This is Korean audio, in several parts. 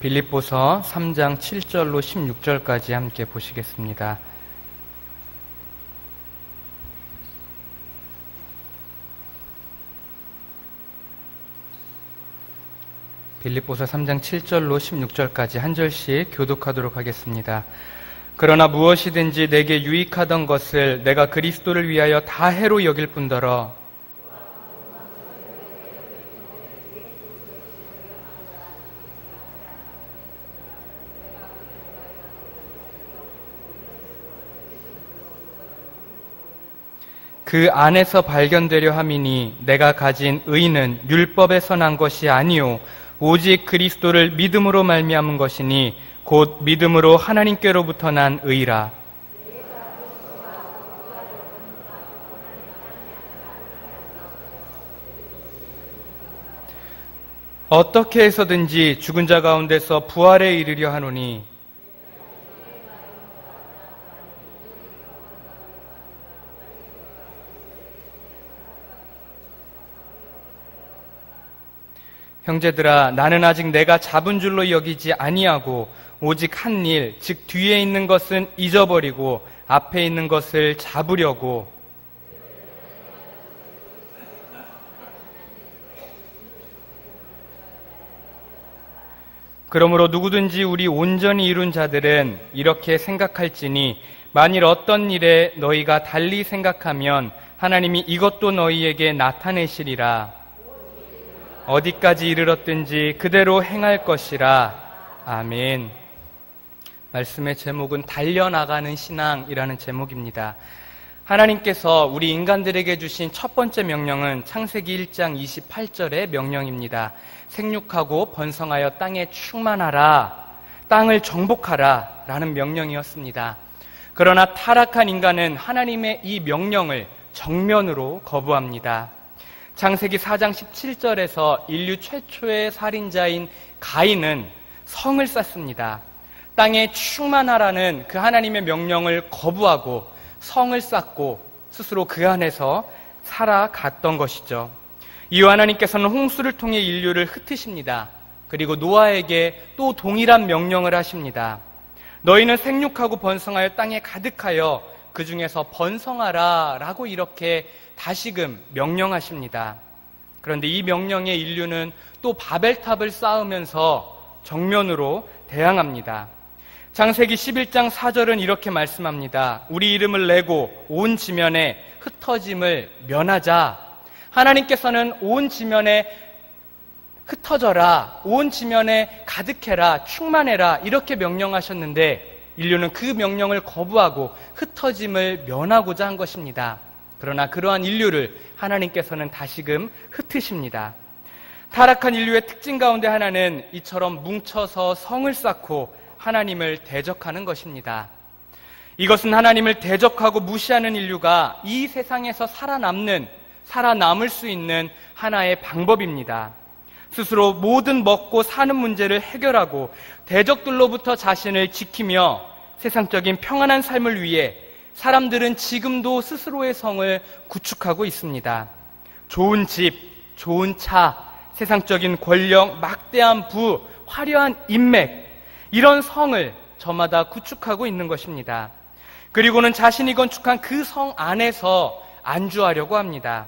빌립보서 3장 7절로 16절까지 함께 보시겠습니다. 빌립보서 3장 7절로 16절까지 한 절씩 교독하도록 하겠습니다. 그러나 무엇이든지 내게 유익하던 것을 내가 그리스도를 위하여 다 해로 여길 뿐더러 그 안에서 발견되려 함이니 내가 가진 의는 율법에서 난 것이 아니요 오직 그리스도를 믿음으로 말미암은 것이니 곧 믿음으로 하나님께로부터 난 의라. 어떻게 해서든지 죽은 자 가운데서 부활에 이르려 하노니 형제들아, 나는 아직 내가 잡은 줄로 여기지 아니하고 오직 한 일, 즉 뒤에 있는 것은 잊어버리고 앞에 있는 것을 잡으려고 그러므로 누구든지 우리 온전히 이룬 자들은 이렇게 생각할지니 만일 어떤 일에 너희가 달리 생각하면 하나님이 이것도 너희에게 나타내시리라. 어디까지 이르렀든지 그대로 행할 것이라. 아멘. 말씀의 제목은 달려나가는 신앙이라는 제목입니다. 하나님께서 우리 인간들에게 주신 첫 번째 명령은 창세기 1장 28절의 명령입니다. 생육하고 번성하여 땅에 충만하라, 땅을 정복하라 라는 명령이었습니다. 그러나 타락한 인간은 하나님의 이 명령을 정면으로 거부합니다. 창세기 4장 17절에서 인류 최초의 살인자인 가인은 성을 쌓습니다. 땅에 충만하라는 그 하나님의 명령을 거부하고 성을 쌓고 스스로 그 안에서 살아갔던 것이죠. 이후 하나님께서는 홍수를 통해 인류를 흩으십니다. 그리고 노아에게 또 동일한 명령을 하십니다. 너희는 생육하고 번성하여 땅에 가득하여 그 중에서 번성하라 라고 이렇게 다시금 명령하십니다. 그런데 이 명령에 인류는 또 바벨탑을 쌓으면서 정면으로 대항합니다. 창세기 11장 4절은 이렇게 말씀합니다. 우리 이름을 내고 온 지면에 흩어짐을 면하자. 하나님께서는 온 지면에 흩어져라, 온 지면에 가득해라, 충만해라 이렇게 명령하셨는데 인류는 그 명령을 거부하고 흩어짐을 면하고자 한 것입니다. 그러나 그러한 인류를 하나님께서는 다시금 흩으십니다. 타락한 인류의 특징 가운데 하나는 이처럼 뭉쳐서 성을 쌓고 하나님을 대적하는 것입니다. 이것은 하나님을 대적하고 무시하는 인류가 이 세상에서 살아남을 수 있는 하나의 방법입니다. 스스로 모든 먹고 사는 문제를 해결하고 대적들로부터 자신을 지키며 세상적인 평안한 삶을 위해 사람들은 지금도 스스로의 성을 구축하고 있습니다. 좋은 집, 좋은 차, 세상적인 권력, 막대한 부, 화려한 인맥, 이런 성을 저마다 구축하고 있는 것입니다. 그리고는 자신이 건축한 그 성 안에서 안주하려고 합니다.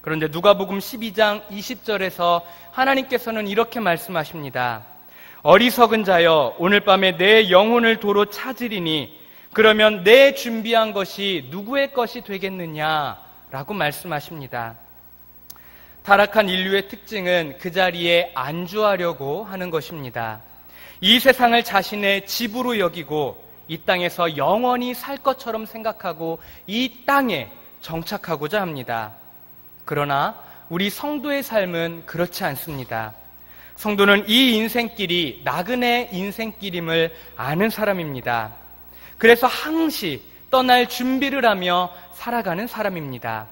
그런데 누가복음 12장 20절에서 하나님께서는 이렇게 말씀하십니다. 어리석은 자여, 오늘 밤에 내 영혼을 도로 찾으리니 그러면 내 준비한 것이 누구의 것이 되겠느냐라고 말씀하십니다. 타락한 인류의 특징은 그 자리에 안주하려고 하는 것입니다. 이 세상을 자신의 집으로 여기고 이 땅에서 영원히 살 것처럼 생각하고 이 땅에 정착하고자 합니다. 그러나 우리 성도의 삶은 그렇지 않습니다. 성도는 이 인생길이 나그네 인생길임을 아는 사람입니다. 그래서 항시 떠날 준비를 하며 살아가는 사람입니다.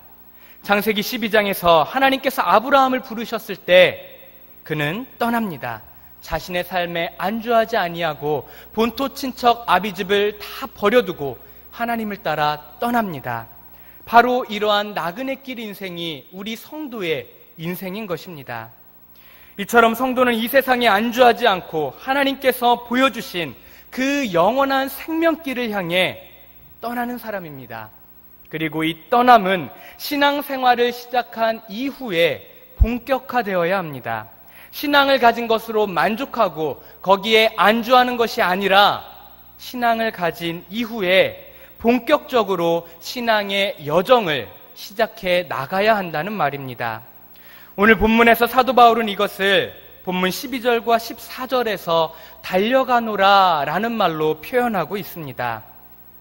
창세기 12장에서 하나님께서 아브라함을 부르셨을 때 그는 떠납니다. 자신의 삶에 안주하지 아니하고 본토 친척 아비집을 다 버려두고 하나님을 따라 떠납니다. 바로 이러한 나그네길 인생이 우리 성도의 인생인 것입니다. 이처럼 성도는 이 세상에 안주하지 않고 하나님께서 보여주신 그 영원한 생명길을 향해 떠나는 사람입니다. 그리고 이 떠남은 신앙생활을 시작한 이후에 본격화되어야 합니다. 신앙을 가진 것으로 만족하고 거기에 안주하는 것이 아니라 신앙을 가진 이후에 본격적으로 신앙의 여정을 시작해 나가야 한다는 말입니다. 오늘 본문에서 사도 바울은 이것을 본문 12절과 14절에서 달려가노라 라는 말로 표현하고 있습니다.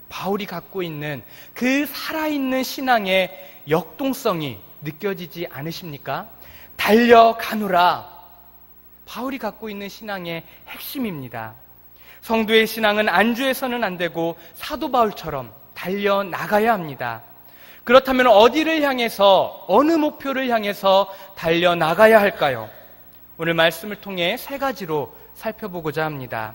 바울이 갖고 있는 그 살아있는 신앙의 역동성이 느껴지지 않으십니까? 달려가노라. 바울이 갖고 있는 신앙의 핵심입니다. 성도의 신앙은 안주해서는 안 되고 사도 바울처럼 달려나가야 합니다. 그렇다면 어디를 향해서, 어느 목표를 향해서 달려나가야 할까요? 오늘 말씀을 통해 세 가지로 살펴보고자 합니다.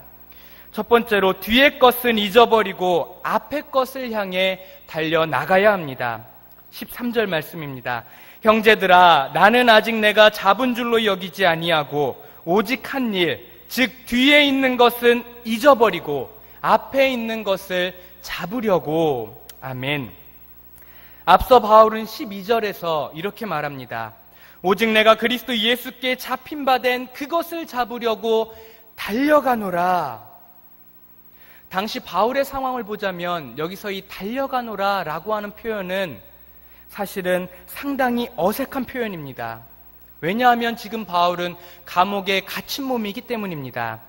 첫 번째로 뒤의 것은 잊어버리고 앞의 것을 향해 달려나가야 합니다. 13절 말씀입니다. 형제들아, 나는 아직 내가 잡은 줄로 여기지 아니하고 오직 한 일, 즉 뒤에 있는 것은 잊어버리고 앞에 있는 것을 잡으려고. 아멘. 앞서 바울은 12절에서 이렇게 말합니다. 오직 내가 그리스도 예수께 잡힌 바 된 그것을 잡으려고 달려가노라. 당시 바울의 상황을 보자면 여기서 이 달려가노라 라고 하는 표현은 사실은 상당히 어색한 표현입니다. 왜냐하면 지금 바울은 감옥에 갇힌 몸이기 때문입니다.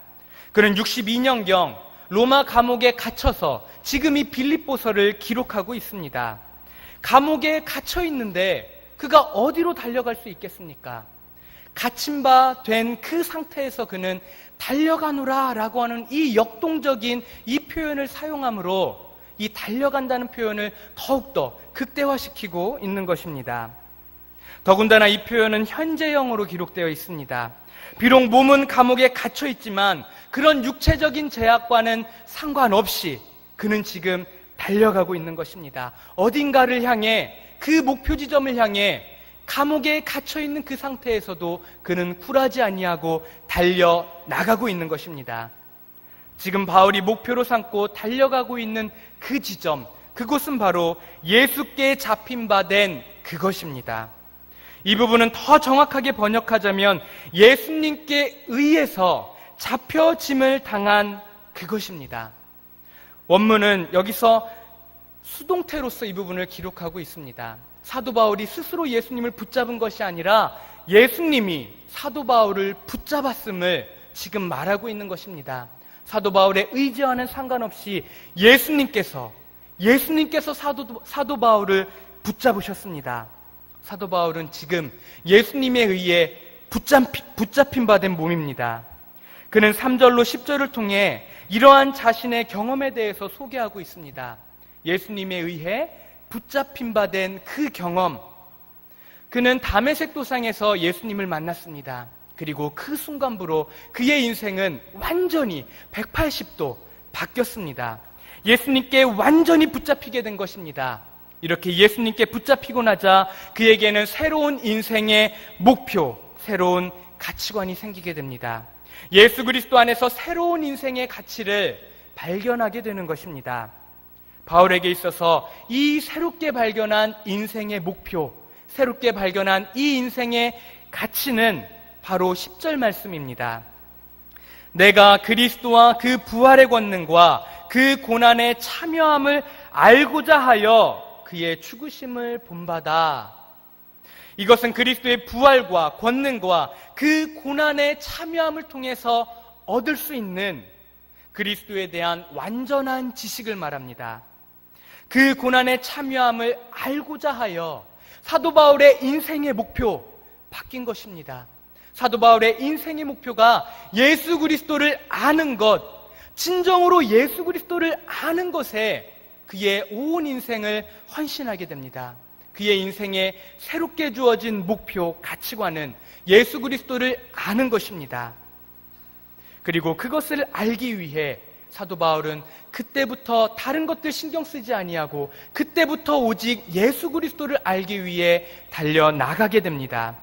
그는 62년경 로마 감옥에 갇혀서 지금 이 빌립보서를 기록하고 있습니다. 감옥에 갇혀 있는데 그가 어디로 달려갈 수 있겠습니까? 갇힌 바 된 그 상태에서 그는 달려가노라 라고 하는 이 역동적인 이 표현을 사용함으로 이 달려간다는 표현을 더욱더 극대화시키고 있는 것입니다. 더군다나 이 표현은 현재형으로 기록되어 있습니다. 비록 몸은 감옥에 갇혀 있지만 그런 육체적인 제약과는 상관없이 그는 지금 달려가고 있는 것입니다. 어딘가를 향해, 그 목표 지점을 향해 감옥에 갇혀 있는 그 상태에서도 그는 굴하지 아니하고 달려 나가고 있는 것입니다. 지금 바울이 목표로 삼고 달려가고 있는 그 지점, 그곳은 바로 예수께 잡힌 바 된 그것입니다. 이 부분은 더 정확하게 번역하자면 예수님께 의해서 잡혀짐을 당한 그것입니다. 원문은 여기서 수동태로서 이 부분을 기록하고 있습니다. 사도 바울이 스스로 예수님을 붙잡은 것이 아니라 예수님이 사도 바울을 붙잡았음을 지금 말하고 있는 것입니다. 사도 바울의 의지와는 상관없이 예수님께서 사도 바울을 붙잡으셨습니다. 사도 바울은 지금 예수님에 의해 붙잡힌 바 된 몸입니다. 그는 3절로 10절을 통해 이러한 자신의 경험에 대해서 소개하고 있습니다. 예수님에 의해 붙잡힌 바 된 그 경험. 그는 다메섹 도상에서 예수님을 만났습니다. 그리고 그 순간부로 그의 인생은 완전히 180도 바뀌었습니다. 예수님께 완전히 붙잡히게 된 것입니다. 이렇게 예수님께 붙잡히고 나자 그에게는 새로운 인생의 목표, 새로운 가치관이 생기게 됩니다. 예수 그리스도 안에서 새로운 인생의 가치를 발견하게 되는 것입니다. 바울에게 있어서 이 새롭게 발견한 인생의 목표, 새롭게 발견한 이 인생의 가치는 바로 10절 말씀입니다. 내가 그리스도와 그 부활의 권능과 그 고난의 참여함을 알고자 하여 그의 죽으심을 본받아. 이것은 그리스도의 부활과 권능과 그 고난의 참여함을 통해서 얻을 수 있는 그리스도에 대한 완전한 지식을 말합니다. 그 고난의 참여함을 알고자 하여 사도 바울의 인생의 목표 바뀐 것입니다. 사도 바울의 인생의 목표가 예수 그리스도를 아는 것, 진정으로 예수 그리스도를 아는 것에 그의 온 인생을 헌신하게 됩니다. 그의 인생에 새롭게 주어진 목표, 가치관은 예수 그리스도를 아는 것입니다. 그리고 그것을 알기 위해 사도 바울은 그때부터 다른 것들 신경 쓰지 아니하고 그때부터 오직 예수 그리스도를 알기 위해 달려나가게 됩니다.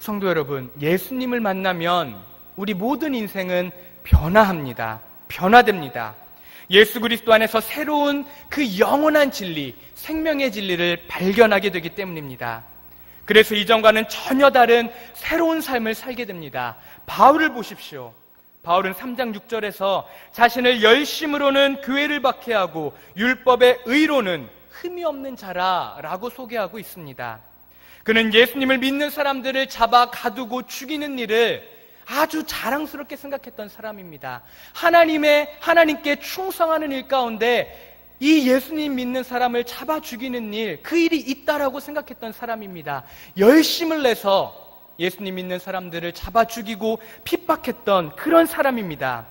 성도 여러분, 예수님을 만나면 우리 모든 인생은 변화합니다. 변화됩니다. 예수 그리스도 안에서 새로운 그 영원한 진리, 생명의 진리를 발견하게 되기 때문입니다. 그래서 이전과는 전혀 다른 새로운 삶을 살게 됩니다. 바울을 보십시오. 바울은 3장 6절에서 자신을 열심으로는 교회를 박해하고 율법의 의로는 흠이 없는 자라라고 소개하고 있습니다. 그는 예수님을 믿는 사람들을 잡아 가두고 죽이는 일을 아주 자랑스럽게 생각했던 사람입니다. 하나님께 충성하는 일 가운데 이 예수님 믿는 사람을 잡아 죽이는 일, 그 일이 있다라고 생각했던 사람입니다. 열심을 내서 예수님 믿는 사람들을 잡아 죽이고 핍박했던 그런 사람입니다.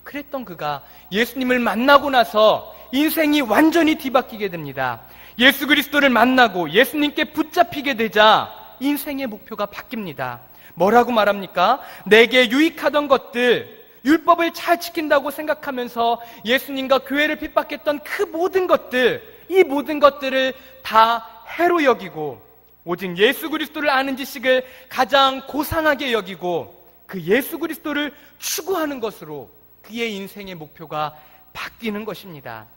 그랬던 그가 예수님을 만나고 나서 인생이 완전히 뒤바뀌게 됩니다. 예수 그리스도를 만나고 예수님께 붙잡히게 되자 인생의 목표가 바뀝니다. 뭐라고 말합니까? 내게 유익하던 것들, 율법을 잘 지킨다고 생각하면서 예수님과 교회를 핍박했던 그 모든 것들, 이 모든 것들을 다 해로 여기고 오직 예수 그리스도를 아는 지식을 가장 고상하게 여기고 그 예수 그리스도를 추구하는 것으로 그의 인생의 목표가 바뀌는 것입니다.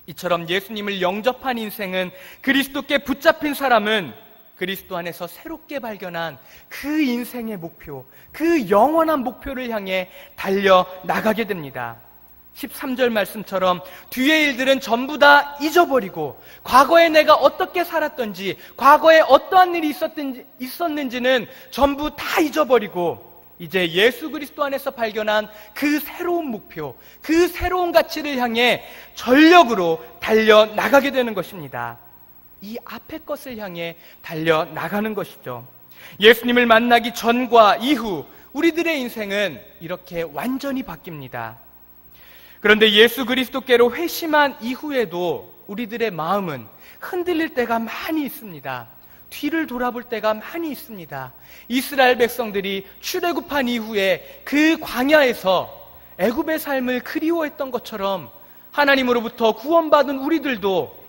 이처럼 예수님을 영접한 인생은, 그리스도께 붙잡힌 사람은 그리스도 안에서 새롭게 발견한 그 인생의 목표, 그 영원한 목표를 향해 달려나가게 됩니다. 13절 말씀처럼 뒤의 일들은 전부 다 잊어버리고 과거에 내가 어떻게 살았던지, 과거에 어떠한 일이 있었는지는 전부 다 잊어버리고 이제 예수 그리스도 안에서 발견한 그 새로운 목표, 그 새로운 가치를 향해 전력으로 달려나가게 되는 것입니다. 이 앞의 것을 향해 달려나가는 것이죠. 예수님을 만나기 전과 이후 우리들의 인생은 이렇게 완전히 바뀝니다. 그런데 예수 그리스도께로 회심한 이후에도 우리들의 마음은 흔들릴 때가 많이 있습니다. 뒤를 돌아볼 때가 많이 있습니다. 이스라엘 백성들이 출애굽한 이후에 그 광야에서 애굽의 삶을 그리워했던 것처럼 하나님으로부터 구원받은 우리들도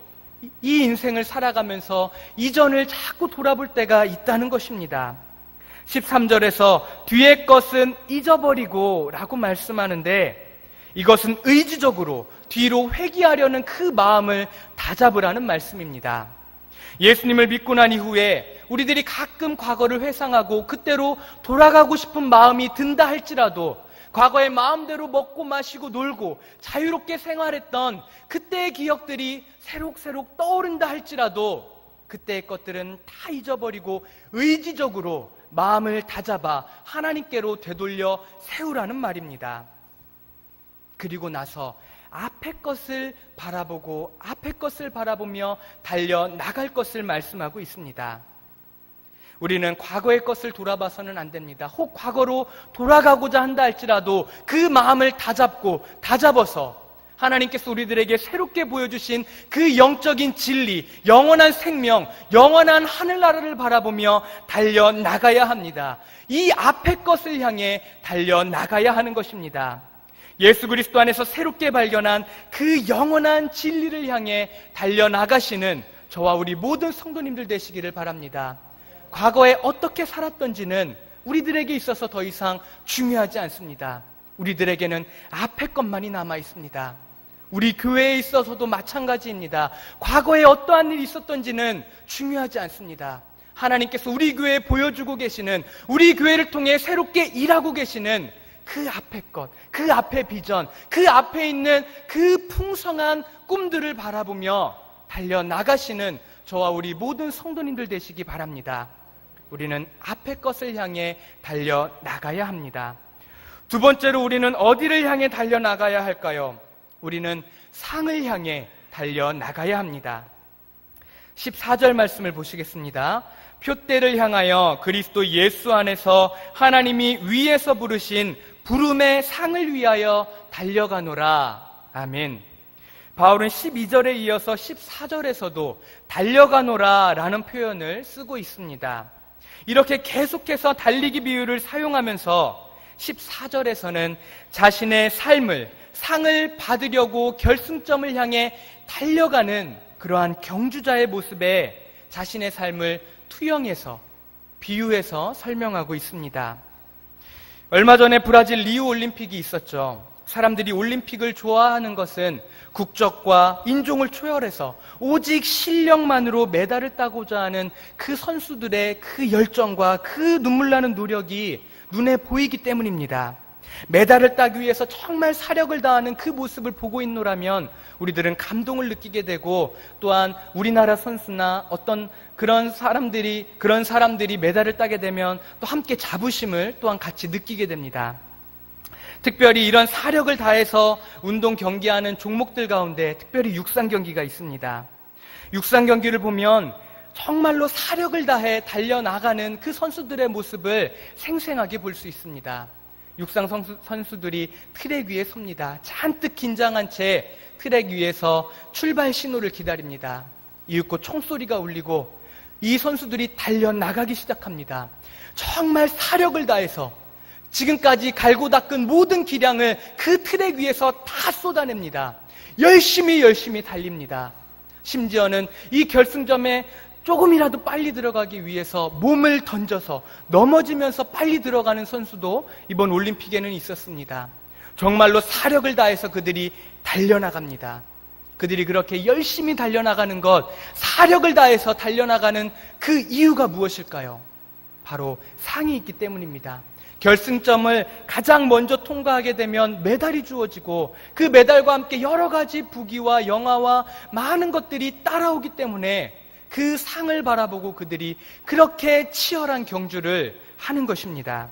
이 인생을 살아가면서 이전을 자꾸 돌아볼 때가 있다는 것입니다. 13절에서 뒤의 것은 잊어버리고 라고 말씀하는데, 이것은 의지적으로 뒤로 회귀하려는 그 마음을 다잡으라는 말씀입니다. 예수님을 믿고 난 이후에 우리들이 가끔 과거를 회상하고 그때로 돌아가고 싶은 마음이 든다 할지라도, 과거에 마음대로 먹고 마시고 놀고 자유롭게 생활했던 그때의 기억들이 새록새록 떠오른다 할지라도 그때의 것들은 다 잊어버리고 의지적으로 마음을 다잡아 하나님께로 되돌려 세우라는 말입니다. 그리고 나서 앞의 것을 바라보고 앞의 것을 바라보며 달려나갈 것을 말씀하고 있습니다. 우리는 과거의 것을 돌아봐서는 안 됩니다. 혹 과거로 돌아가고자 한다 할지라도 그 마음을 다잡아서 하나님께서 우리들에게 새롭게 보여주신 그 영적인 진리, 영원한 생명, 영원한 하늘나라를 바라보며 달려나가야 합니다. 이 앞의 것을 향해 달려나가야 하는 것입니다. 예수 그리스도 안에서 새롭게 발견한 그 영원한 진리를 향해 달려나가시는 저와 우리 모든 성도님들 되시기를 바랍니다. 과거에 어떻게 살았던지는 우리들에게 있어서 더 이상 중요하지 않습니다. 우리들에게는 앞의 것만이 남아 있습니다. 우리 교회에 있어서도 마찬가지입니다. 과거에 어떠한 일이 있었던지는 중요하지 않습니다. 하나님께서 우리 교회에 보여주고 계시는, 우리 교회를 통해 새롭게 일하고 계시는 그 앞의 것, 그 앞의 비전, 그 앞에 있는 그 풍성한 꿈들을 바라보며 달려나가시는 저와 우리 모든 성도님들 되시기 바랍니다. 우리는 앞의 것을 향해 달려나가야 합니다. 두 번째로 우리는 어디를 향해 달려나가야 할까요? 우리는 상을 향해 달려나가야 합니다. 14절 말씀을 보시겠습니다. 표대를 향하여 그리스도 예수 안에서 하나님이 위에서 부르신 부름의 상을 위하여 달려가노라. 아멘. 바울은 12절에 이어서 14절에서도 달려가노라 라는 표현을 쓰고 있습니다. 이렇게 계속해서 달리기 비유를 사용하면서 14절에서는 자신의 삶을, 상을 받으려고 결승점을 향해 달려가는 그러한 경주자의 모습에 자신의 삶을 투영해서 비유해서 설명하고 있습니다. 얼마 전에 브라질 리우 올림픽이 있었죠. 사람들이 올림픽을 좋아하는 것은 국적과 인종을 초월해서 오직 실력만으로 메달을 따고자 하는 그 선수들의 그 열정과 그 눈물 나는 노력이 눈에 보이기 때문입니다. 메달을 따기 위해서 정말 사력을 다하는 그 모습을 보고 있노라면 우리들은 감동을 느끼게 되고, 또한 우리나라 선수나 어떤 그런 사람들이 메달을 따게 되면 또 함께 자부심을 또한 같이 느끼게 됩니다. 특별히 이런 사력을 다해서 운동 경기하는 종목들 가운데 특별히 육상 경기가 있습니다. 육상 경기를 보면 정말로 사력을 다해 달려나가는 그 선수들의 모습을 생생하게 볼 수 있습니다. 육상 선수들이 트랙 위에 섭니다. 잔뜩 긴장한 채 트랙 위에서 출발 신호를 기다립니다. 이윽고 총소리가 울리고 이 선수들이 달려나가기 시작합니다. 정말 사력을 다해서 지금까지 갈고 닦은 모든 기량을 그 트랙 위에서 다 쏟아냅니다. 열심히 달립니다. 심지어는 이 결승점에 조금이라도 빨리 들어가기 위해서 몸을 던져서 넘어지면서 빨리 들어가는 선수도 이번 올림픽에는 있었습니다. 정말로 사력을 다해서 그들이 달려나갑니다. 그들이 그렇게 열심히 달려나가는 것, 사력을 다해서 달려나가는 그 이유가 무엇일까요? 바로 상이 있기 때문입니다. 결승점을 가장 먼저 통과하게 되면 메달이 주어지고 그 메달과 함께 여러 가지 부귀와 영화와 많은 것들이 따라오기 때문에 그 상을 바라보고 그들이 그렇게 치열한 경주를 하는 것입니다.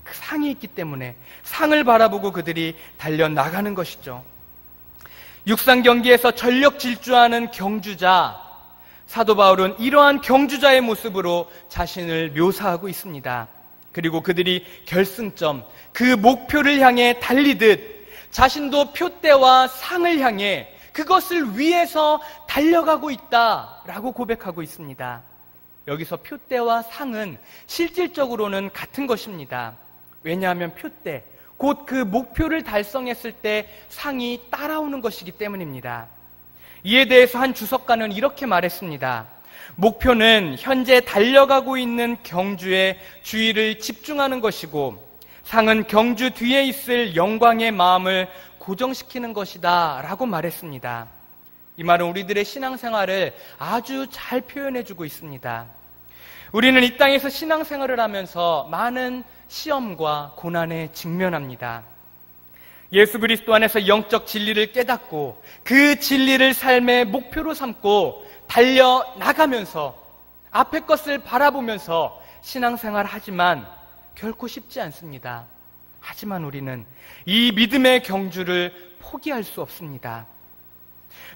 그 상이 있기 때문에 상을 바라보고 그들이 달려나가는 것이죠. 육상 경기에서 전력 질주하는 경주자, 사도 바울은 이러한 경주자의 모습으로 자신을 묘사하고 있습니다. 그리고 그들이 결승점, 그 목표를 향해 달리듯 자신도 표대와 상을 향해 그것을 위해서 달려가고 있다라고 고백하고 있습니다. 여기서 표대와 상은 실질적으로는 같은 것입니다. 왜냐하면 표대, 곧 그 목표를 달성했을 때 상이 따라오는 것이기 때문입니다. 이에 대해서 한 주석가는 이렇게 말했습니다. 목표는 현재 달려가고 있는 경주에 주의를 집중하는 것이고, 상은 경주 뒤에 있을 영광의 마음을 고정시키는 것이다 라고 말했습니다. 이 말은 우리들의 신앙생활을 아주 잘 표현해주고 있습니다. 우리는 이 땅에서 신앙생활을 하면서 많은 시험과 고난에 직면합니다. 예수 그리스도 안에서 영적 진리를 깨닫고 그 진리를 삶의 목표로 삼고 달려나가면서 앞의 것을 바라보면서 신앙생활을 하지만 결코 쉽지 않습니다. 하지만 우리는 이 믿음의 경주를 포기할 수 없습니다.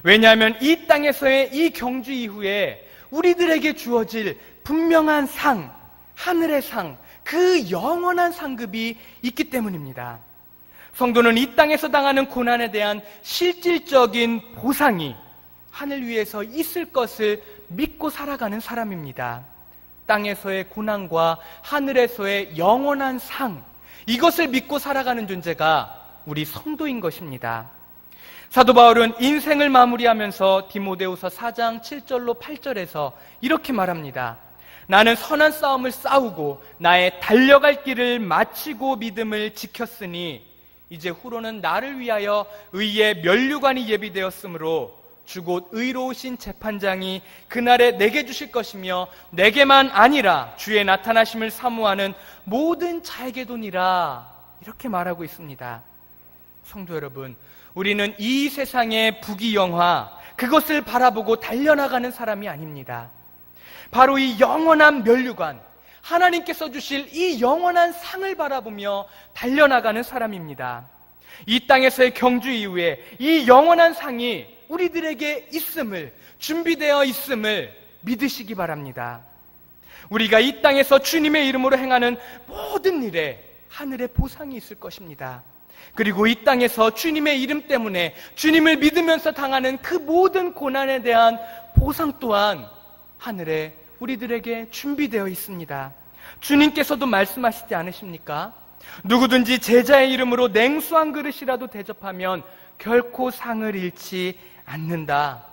왜냐하면 이 땅에서의 이 경주 이후에 우리들에게 주어질 분명한 상, 하늘의 상, 그 영원한 상급이 있기 때문입니다. 성도는 이 땅에서 당하는 고난에 대한 실질적인 보상이 하늘 위에서 있을 것을 믿고 살아가는 사람입니다. 땅에서의 고난과 하늘에서의 영원한 상, 이것을 믿고 살아가는 존재가 우리 성도인 것입니다. 사도 바울은 인생을 마무리하면서 디모데후서 4장 7절로 8절에서 이렇게 말합니다. 나는 선한 싸움을 싸우고 나의 달려갈 길을 마치고 믿음을 지켰으니 이제 후로는 나를 위하여 의의 면류관이 예비되었으므로 주 곧 의로우신 재판장이 그날에 내게 주실 것이며 내게만 아니라 주의 나타나심을 사모하는 모든 자에게도니라, 이렇게 말하고 있습니다. 성도 여러분, 우리는 이 세상의 부귀영화, 그것을 바라보고 달려나가는 사람이 아닙니다. 바로 이 영원한 면류관, 하나님께서 주실 이 영원한 상을 바라보며 달려나가는 사람입니다. 이 땅에서의 경주 이후에 이 영원한 상이 우리들에게 있음을, 준비되어 있음을 믿으시기 바랍니다. 우리가 이 땅에서 주님의 이름으로 행하는 모든 일에 하늘의 보상이 있을 것입니다. 그리고 이 땅에서 주님의 이름 때문에 주님을 믿으면서 당하는 그 모든 고난에 대한 보상 또한 하늘에 우리들에게 준비되어 있습니다. 주님께서도 말씀하시지 않으십니까? 누구든지 제자의 이름으로 냉수 한 그릇이라도 대접하면 결코 상을 잃지 않는다.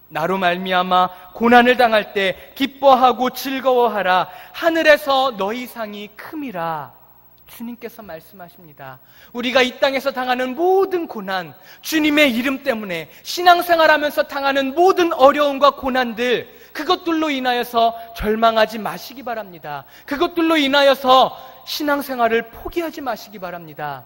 나로 말미암아 고난을 당할 때 기뻐하고 즐거워하라. 하늘에서 너희 상이 큼이라. 주님께서 말씀하십니다. 우리가 이 땅에서 당하는 모든 고난, 주님의 이름 때문에 신앙생활하면서 당하는 모든 어려움과 고난들, 그것들로 인하여서 절망하지 마시기 바랍니다. 그것들로 인하여서 신앙생활을 포기하지 마시기 바랍니다.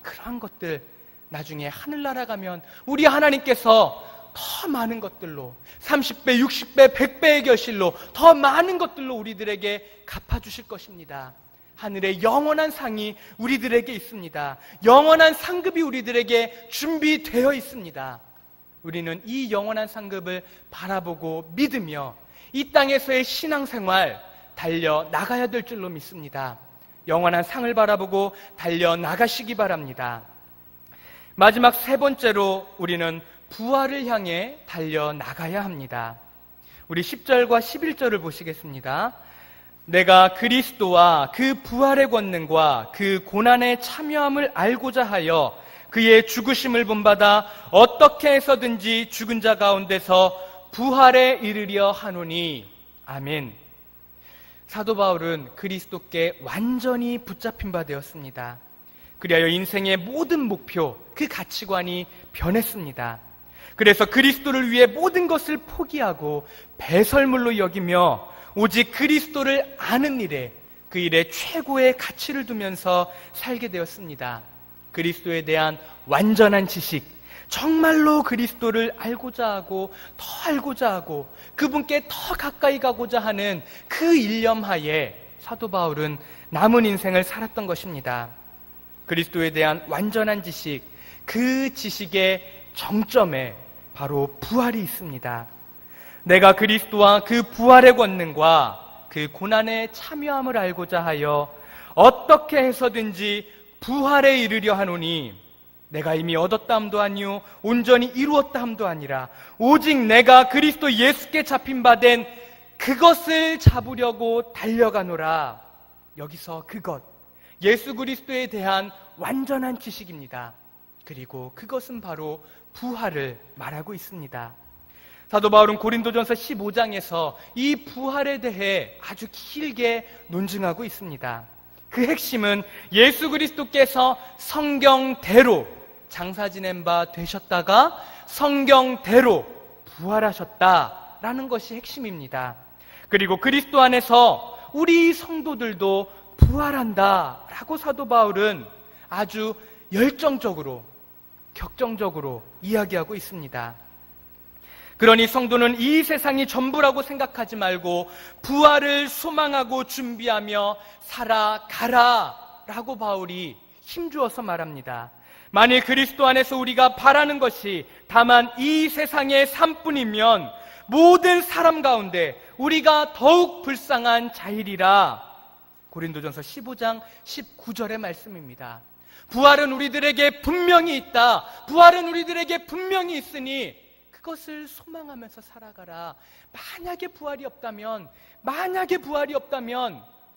그러한 것들 나중에 하늘나라 가면 우리 하나님께서 더 많은 것들로 30배, 60배, 100배의 결실로 더 많은 것들로 우리들에게 갚아주실 것입니다. 하늘의 영원한 상이 우리들에게 있습니다. 영원한 상급이 우리들에게 준비되어 있습니다. 우리는 이 영원한 상급을 바라보고 믿으며 이 땅에서의 신앙생활 달려나가야 될 줄로 믿습니다. 영원한 상을 바라보고 달려나가시기 바랍니다. 마지막 세 번째로 우리는 부활을 향해 달려나가야 합니다. 우리 10절과 11절을 보시겠습니다. 내가 그리스도와 그 부활의 권능과 그 고난의 참여함을 알고자 하여 그의 죽으심을 본받아 어떻게 해서든지 죽은 자 가운데서 부활에 이르려 하노니. 아멘. 사도 바울은 그리스도께 완전히 붙잡힌 바 되었습니다. 그리하여 인생의 모든 목표, 그 가치관이 변했습니다. 그래서 그리스도를 위해 모든 것을 포기하고 배설물로 여기며 오직 그리스도를 아는 일에, 그 일에 최고의 가치를 두면서 살게 되었습니다. 그리스도에 대한 완전한 지식, 정말로 그리스도를 알고자 하고 더 알고자 하고 그분께 더 가까이 가고자 하는 그 일념하에 사도 바울은 남은 인생을 살았던 것입니다. 그리스도에 대한 완전한 지식, 그 지식의 정점에 바로 부활이 있습니다. 내가 그리스도와 그 부활의 권능과 그 고난의 참여함을 알고자 하여 어떻게 해서든지 부활에 이르려 하노니. 내가 이미 얻었다 함도 아니요 온전히 이루었다 함도 아니라 오직 내가 그리스도 예수께 잡힌 바 된 그것을 잡으려고 달려가노라. 여기서 그것, 예수 그리스도에 대한 완전한 지식입니다. 그리고 그것은 바로 부활을 말하고 있습니다. 사도 바울은 고린도전서 15장에서 이 부활에 대해 아주 길게 논증하고 있습니다. 그 핵심은 예수 그리스도께서 성경대로 장사 지낸 바 되셨다가 성경대로 부활하셨다라는 것이 핵심입니다. 그리고 그리스도 안에서 우리 성도들도 부활한다라고 사도 바울은 아주 열정적으로, 격정적으로 이야기하고 있습니다. 그러니 성도는 이 세상이 전부라고 생각하지 말고 부활을 소망하고 준비하며 살아가라 라고 바울이 힘주어서 말합니다. 만일 그리스도 안에서 우리가 바라는 것이 다만 이 세상의 삶뿐이면 모든 사람 가운데 우리가 더욱 불쌍한 자이리라. 고린도전서 15장 19절의 말씀입니다. 부활은 우리들에게 분명히 있다. 부활은 우리들에게 분명히 있으니 그것을 소망하면서 살아가라. 만약에 부활이 없다면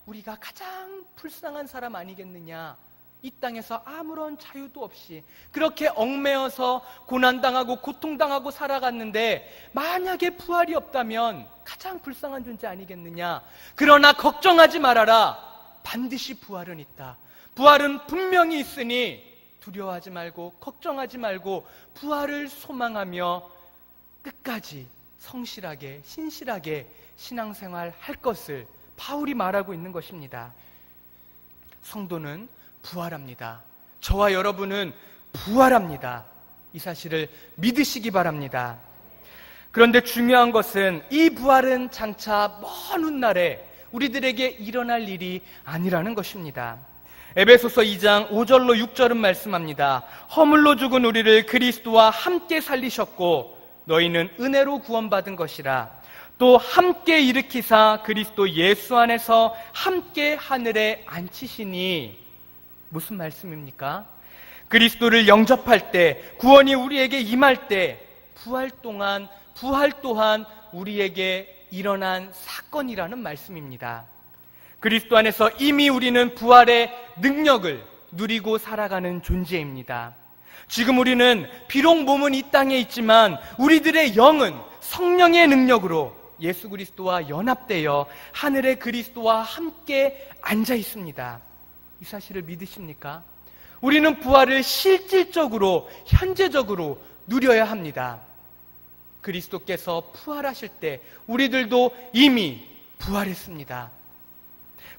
우리가 가장 불쌍한 사람 아니겠느냐. 이 땅에서 아무런 자유도 없이 그렇게 얽매여서 고난당하고 고통당하고 살아갔는데 만약에 부활이 없다면 가장 불쌍한 존재 아니겠느냐. 그러나 걱정하지 말아라. 반드시 부활은 있다. 부활은 분명히 있으니 두려워하지 말고 걱정하지 말고 부활을 소망하며 끝까지 성실하게 신실하게 신앙생활 할 것을 바울이 말하고 있는 것입니다. 성도는 부활합니다. 저와 여러분은 부활합니다. 이 사실을 믿으시기 바랍니다. 그런데 중요한 것은 이 부활은 장차 먼 훗날에 우리들에게 일어날 일이 아니라는 것입니다. 에베소서 2장 5절로 6절은 말씀합니다. 허물로 죽은 우리를 그리스도와 함께 살리셨고 너희는 은혜로 구원받은 것이라. 또 함께 일으키사 그리스도 예수 안에서 함께 하늘에 앉히시니. 무슨 말씀입니까? 그리스도를 영접할 때, 구원이 우리에게 임할 때 부활 또한 우리에게 일어난 사건이라는 말씀입니다. 그리스도 안에서 이미 우리는 부활의 능력을 누리고 살아가는 존재입니다. 지금 우리는 비록 몸은 이 땅에 있지만 우리들의 영은 성령의 능력으로 예수 그리스도와 연합되어 하늘의 그리스도와 함께 앉아 있습니다. 이 사실을 믿으십니까? 우리는 부활을 실질적으로, 현재적으로 누려야 합니다. 그리스도께서 부활하실 때 우리들도 이미 부활했습니다.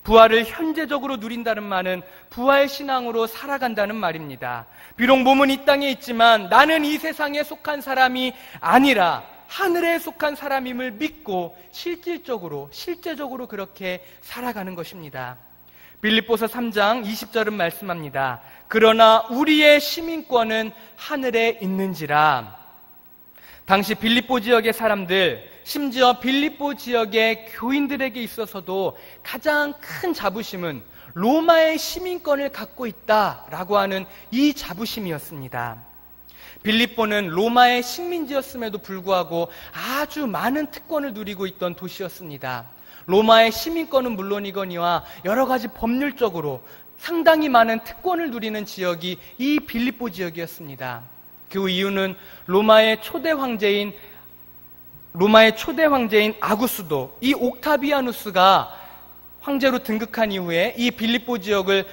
부활을 현재적으로 누린다는 말은 부활신앙으로 살아간다는 말입니다. 비록 몸은 이 땅에 있지만 나는 이 세상에 속한 사람이 아니라 하늘에 속한 사람임을 믿고 실제적으로 그렇게 살아가는 것입니다. 빌립보서 3장 20절은 말씀합니다. 그러나 우리의 시민권은 하늘에 있는지라. 당시 빌립보 지역의 사람들, 심지어 빌립보 지역의 교인들에게 있어서도 가장 큰 자부심은 로마의 시민권을 갖고 있다라고 하는 이 자부심이었습니다. 빌립보는 로마의 식민지였음에도 불구하고 아주 많은 특권을 누리고 있던 도시였습니다. 로마의 시민권은 물론이거니와 여러 가지 법률적으로 상당히 많은 특권을 누리는 지역이 이 빌립보 지역이었습니다. 그 이유는 로마의 초대 황제인 아구스도, 이 옥타비아누스가 황제로 등극한 이후에 이 빌립보 지역을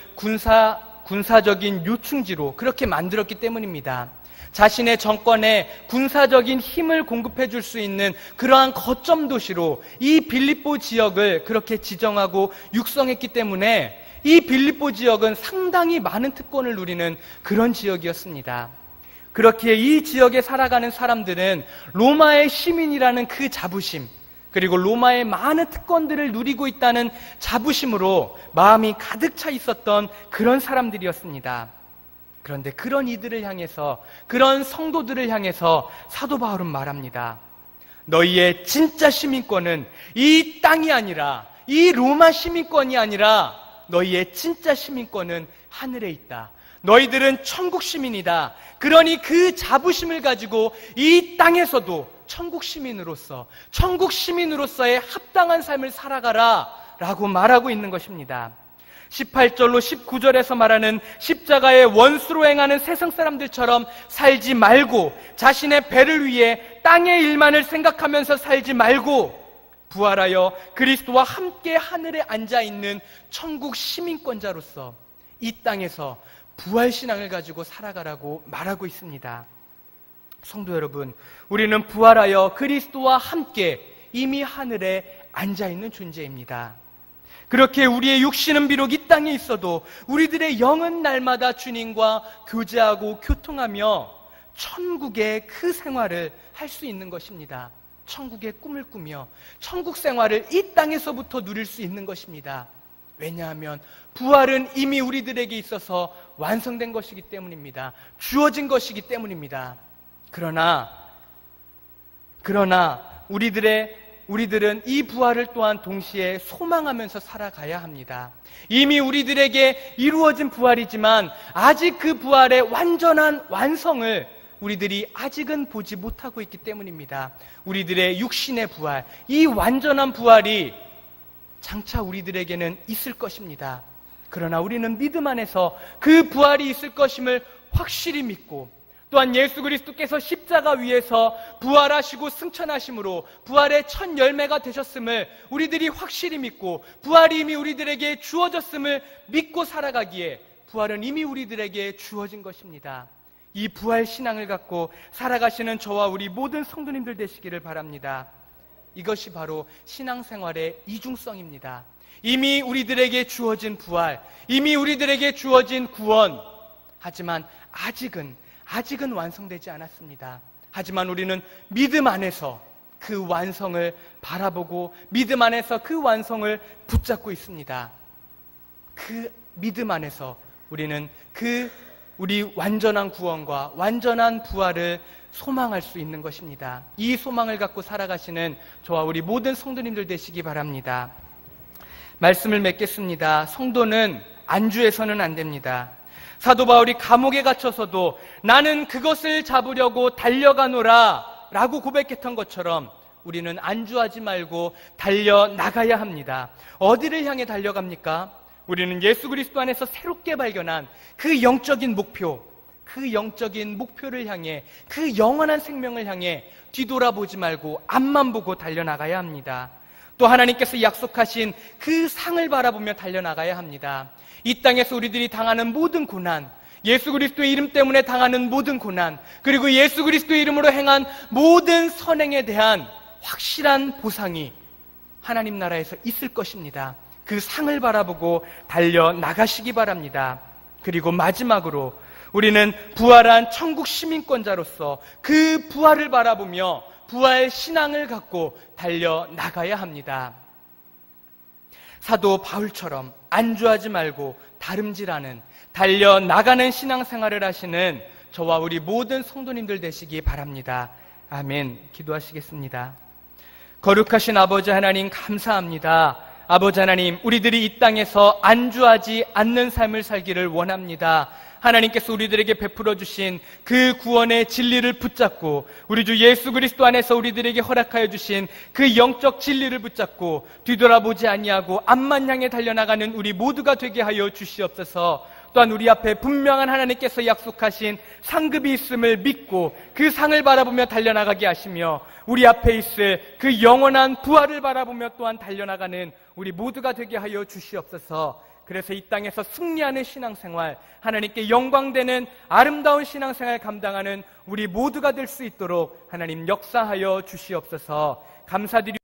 군사적인 요충지로 그렇게 만들었기 때문입니다. 자신의 정권에 군사적인 힘을 공급해 줄 수 있는 그러한 거점 도시로 이 빌립보 지역을 그렇게 지정하고 육성했기 때문에 이 빌립보 지역은 상당히 많은 특권을 누리는 그런 지역이었습니다. 그렇기에 이 지역에 살아가는 사람들은 로마의 시민이라는 그 자부심, 그리고 로마의 많은 특권들을 누리고 있다는 자부심으로 마음이 가득 차 있었던 그런 사람들이었습니다. 그런데 그런 이들을 향해서, 그런 성도들을 향해서 사도 바울은 말합니다. 너희의 진짜 시민권은 이 땅이 아니라, 이 로마 시민권이 아니라 너희의 진짜 시민권은 하늘에 있다. 너희들은 천국 시민이다. 그러니 그 자부심을 가지고 이 땅에서도 천국 시민으로서의 합당한 삶을 살아가라 라고 말하고 있는 것입니다. 18절로 19절에서 말하는 십자가의 원수로 행하는 세상 사람들처럼 살지 말고 자신의 배를 위해 땅의 일만을 생각하면서 살지 말고 부활하여 그리스도와 함께 하늘에 앉아있는 천국 시민권자로서 이 땅에서 부활신앙을 가지고 살아가라고 말하고 있습니다. 성도 여러분, 우리는 부활하여 그리스도와 함께 이미 하늘에 앉아있는 존재입니다. 그렇게 우리의 육신은 비록 이 땅에 있어도 우리들의 영은 날마다 주님과 교제하고 교통하며 천국의 그 생활을 할 수 있는 것입니다. 천국의 꿈을 꾸며 천국 생활을 이 땅에서부터 누릴 수 있는 것입니다. 왜냐하면 부활은 이미 우리들에게 있어서 완성된 것이기 때문입니다. 주어진 것이기 때문입니다. 그러나 우리들은 이 부활을 또한 동시에 소망하면서 살아가야 합니다. 이미 우리들에게 이루어진 부활이지만 아직 그 부활의 완전한 완성을 우리들이 아직은 보지 못하고 있기 때문입니다. 우리들의 육신의 부활, 이 완전한 부활이 장차 우리들에게는 있을 것입니다. 그러나 우리는 믿음 안에서 그 부활이 있을 것임을 확실히 믿고, 또한 예수 그리스도께서 십자가 위에서 부활하시고 승천하심으로 부활의 첫 열매가 되셨음을 우리들이 확실히 믿고, 부활이 이미 우리들에게 주어졌음을 믿고 살아가기에 부활은 이미 우리들에게 주어진 것입니다. 이 부활 신앙을 갖고 살아가시는 저와 우리 모든 성도님들 되시기를 바랍니다. 이것이 바로 신앙생활의 이중성입니다. 이미 우리들에게 주어진 부활, 이미 우리들에게 주어진 구원, 하지만 아직은 완성되지 않았습니다. 하지만 우리는 믿음 안에서 그 완성을 바라보고 믿음 안에서 그 완성을 붙잡고 있습니다. 그 믿음 안에서 우리는 우리 완전한 구원과 완전한 부활을 소망할 수 있는 것입니다. 이 소망을 갖고 살아가시는 저와 우리 모든 성도님들 되시기 바랍니다. 말씀을 맺겠습니다. 성도는 안주해서는 안 됩니다. 사도 바울이 감옥에 갇혀서도 나는 그것을 잡으려고 달려가노라 라고 고백했던 것처럼 우리는 안주하지 말고 달려나가야 합니다. 어디를 향해 달려갑니까? 우리는 예수 그리스도 안에서 새롭게 발견한 그 영적인 목표, 그 영적인 목표를 향해, 그 영원한 생명을 향해 뒤돌아보지 말고 앞만 보고 달려나가야 합니다. 또 하나님께서 약속하신 그 상을 바라보며 달려나가야 합니다. 이 땅에서 우리들이 당하는 모든 고난, 예수 그리스도의 이름 때문에 당하는 모든 고난, 그리고 예수 그리스도의 이름으로 행한 모든 선행에 대한 확실한 보상이 하나님 나라에서 있을 것입니다. 그 상을 바라보고 달려나가시기 바랍니다. 그리고 마지막으로 우리는 부활한 천국 시민권자로서 그 부활을 바라보며 부활 신앙을 갖고 달려나가야 합니다. 사도 바울처럼 안주하지 말고 다름질하는, 달려나가는 신앙생활을 하시는 저와 우리 모든 성도님들 되시기 바랍니다. 아멘. 기도하시겠습니다. 거룩하신 아버지 하나님, 감사합니다. 아버지 하나님, 우리들이 이 땅에서 안주하지 않는 삶을 살기를 원합니다. 하나님께서 우리들에게 베풀어 주신 그 구원의 진리를 붙잡고, 우리 주 예수 그리스도 안에서 우리들에게 허락하여 주신 그 영적 진리를 붙잡고 뒤돌아보지 아니하고 앞만 향해 달려나가는 우리 모두가 되게 하여 주시옵소서. 또한 우리 앞에 분명한 하나님께서 약속하신 상급이 있음을 믿고 그 상을 바라보며 달려나가게 하시며, 우리 앞에 있을 그 영원한 부활을 바라보며 또한 달려나가는 우리 모두가 되게 하여 주시옵소서. 그래서 이 땅에서 승리하는 신앙생활, 하나님께 영광되는 아름다운 신앙생활 감당하는 우리 모두가 될 수 있도록 하나님 역사하여 주시옵소서. 감사드리옵소서.